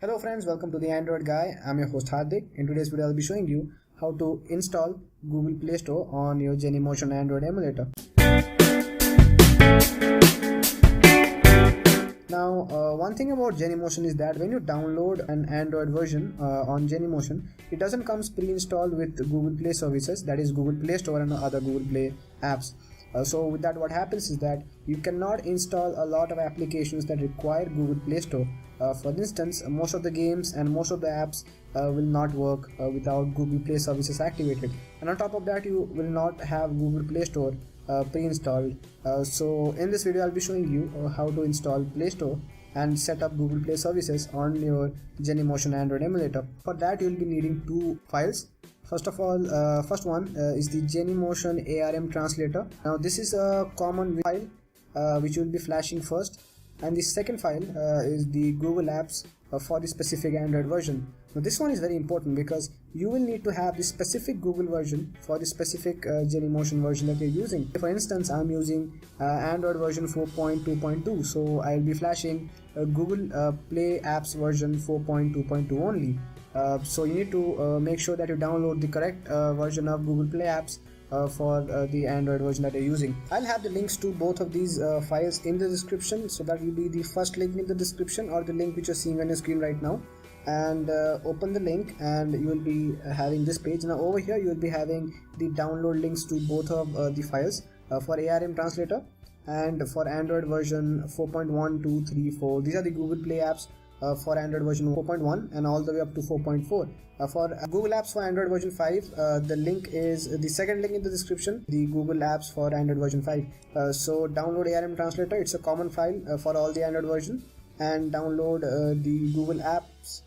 Hello friends, welcome to the Android Guy. I'm your host Hardik. In today's video, I'll be showing you how to install Google Play Store on your Genymotion Android emulator. Now, one thing about Genymotion is that when you download an Android version on Genymotion, it doesn't come pre-installed with Google Play services, that is Google Play Store and other Google Play apps. So with that, what happens is that you cannot install a lot of applications that require Google Play Store. For instance, most of the games and most of the apps will not work without Google Play services activated, and on top of that you will not have Google Play Store pre-installed. So in this video I'll be showing you how to install Play Store and set up Google Play services on your Genymotion Android emulator. For that you'll be needing two files. First of all, first one is the Genymotion ARM translator. Now this is a common file which you will be flashing first, and the second file is the GoogleApps for the specific Android version. Now this one is very important because you will need to have the specific Google version for the specific Genymotion version that you're using. For instance, I'm using Android version 4.2.2, so I'll be flashing Google Play Apps version 4.2.2 only. So you need to make sure that you download the correct version of Google Play Apps for the Android version that you're using. I'll have the links to both of these files in the description, so that will be the first link in the description or the link which you're seeing on your screen right now. And open the link and you will be having this page. Now over here you will be having the download links to both of the files for ARM translator and for Android version 4.1, 2, 3, 4. These are the Google Play apps for Android version 4.1 and all the way up to 4.4. For Google Apps for Android version 5, the link is the second link in the description, the Google Apps for Android version 5. So download ARM translator, it's a common file for all the Android version, and download the Google Apps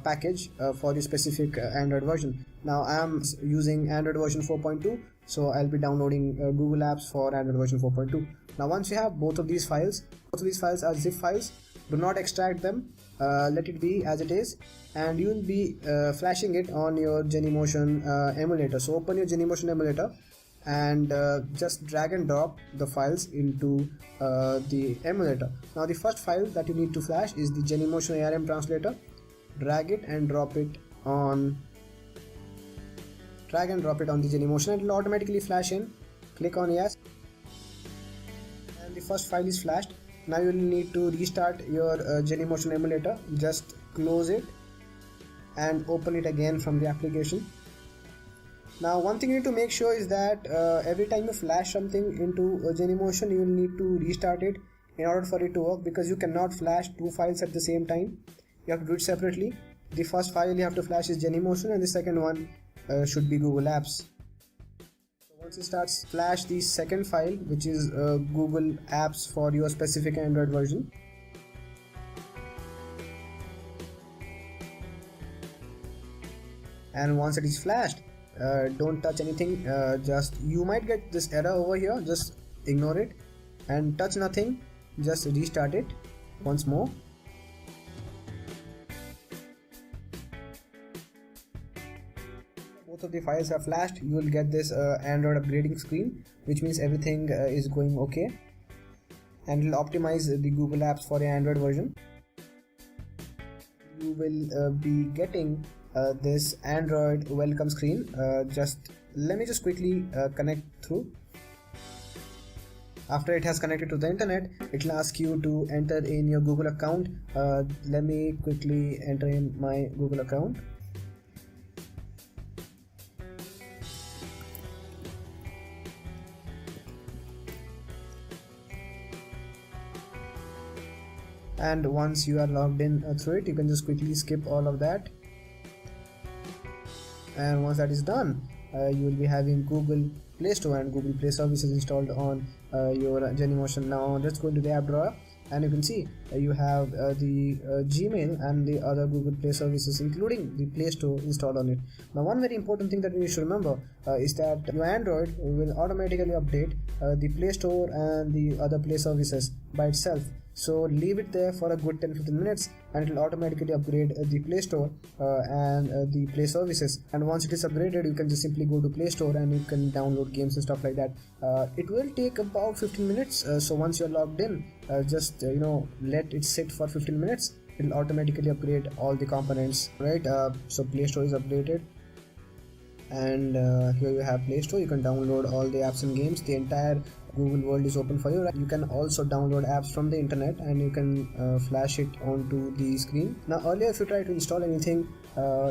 package for the specific Android version. Now I am using Android version 4.2, so I'll be downloading Google Apps for Android version 4.2. Now once you have both of these files are zip files. Do not extract them, let it be as it is, and you will be flashing it on your Genymotion emulator. So open your Genymotion emulator and just drag and drop the files into the emulator. Now the first file that you need to flash is the Genymotion ARM translator. Drag and drop it on the Genymotion and it will automatically flash in. Click on yes, and the first file is flashed. Now you will need to restart your Genymotion emulator. Just close it and open it again from the application. Now one thing you need to make sure is that every time you flash something into Genymotion, you will need to restart it in order for it to work, because you cannot flash two files at the same time. You have to do it separately. The first file you have to flash is Genymotion and the second one should be Google Apps. Once it starts, flash the second file, which is Google Apps for your specific Android version. And once it is flashed, don't touch anything. Just you might get this error over here, just ignore it and touch nothing. Just restart it once more. Both of the files are flashed. You will get this Android upgrading screen, which means everything is going okay, and it will optimize the Google Apps for the Android version. You will be getting this Android welcome screen. Let me just quickly connect through. After it has connected to the internet, it will ask you to enter in your Google account. Let me quickly enter in my Google account. And once you are logged in through it, you can just quickly skip all of that. And once that is done, you will be having Google Play Store and Google Play services installed on your Genymotion. Now let's go into the app drawer, and you can see you have the Gmail and the other Google Play services, including the Play Store, installed on it. Now one very important thing that you should remember is that your Android will automatically update the Play Store and the other Play services by itself. So leave it there for a good 10-15 minutes and it will automatically upgrade the Play Store and the Play services. And once it is upgraded, you can just simply go to Play Store and you can download games and stuff like that. It will take about 15 minutes. So once you're logged in, just let it sit for 15 minutes it'll automatically upgrade all the components, right? So Play Store is updated, and here you have Play Store. You can download all the apps and games. The entire Google world is open for you. You can also download apps from the internet, and you can flash it onto the screen. Now earlier, if you try to install anything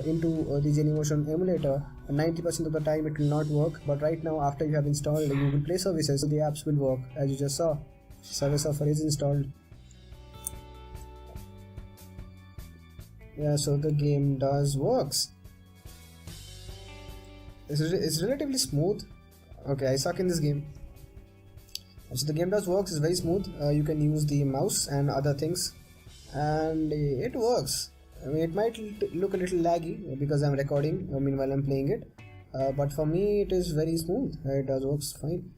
into the Genymotion emulator, 90% of the time it will not work, but right now, after you have installed the Google Play services, the apps will work. As you just saw, Subway Surfer is installed. Yeah, so the game does works. It's relatively smooth. Okay, I suck in this game. So the game does works. It's very smooth. You can use the mouse and other things, and it works. I mean, it might look a little laggy because I'm recording meanwhile I'm playing it, but for me it is very smooth. It does works fine.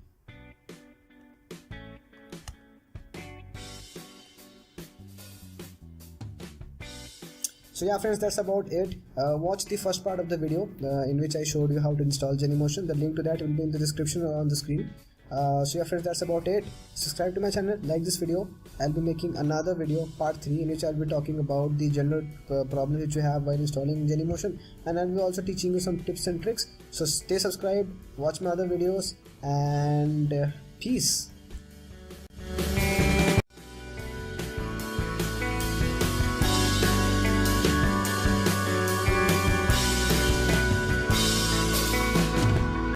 So yeah friends, that's about it. Watch the first part of the video in which I showed you how to install Genymotion. The link to that will be in the description or on the screen. So yeah friends, that's about it. Subscribe to my channel, like this video. I'll be making another video, part 3, in which I'll be talking about the general problems which you have while installing Genymotion, and I'll be also teaching you some tips and tricks. So stay subscribed, watch my other videos, and peace.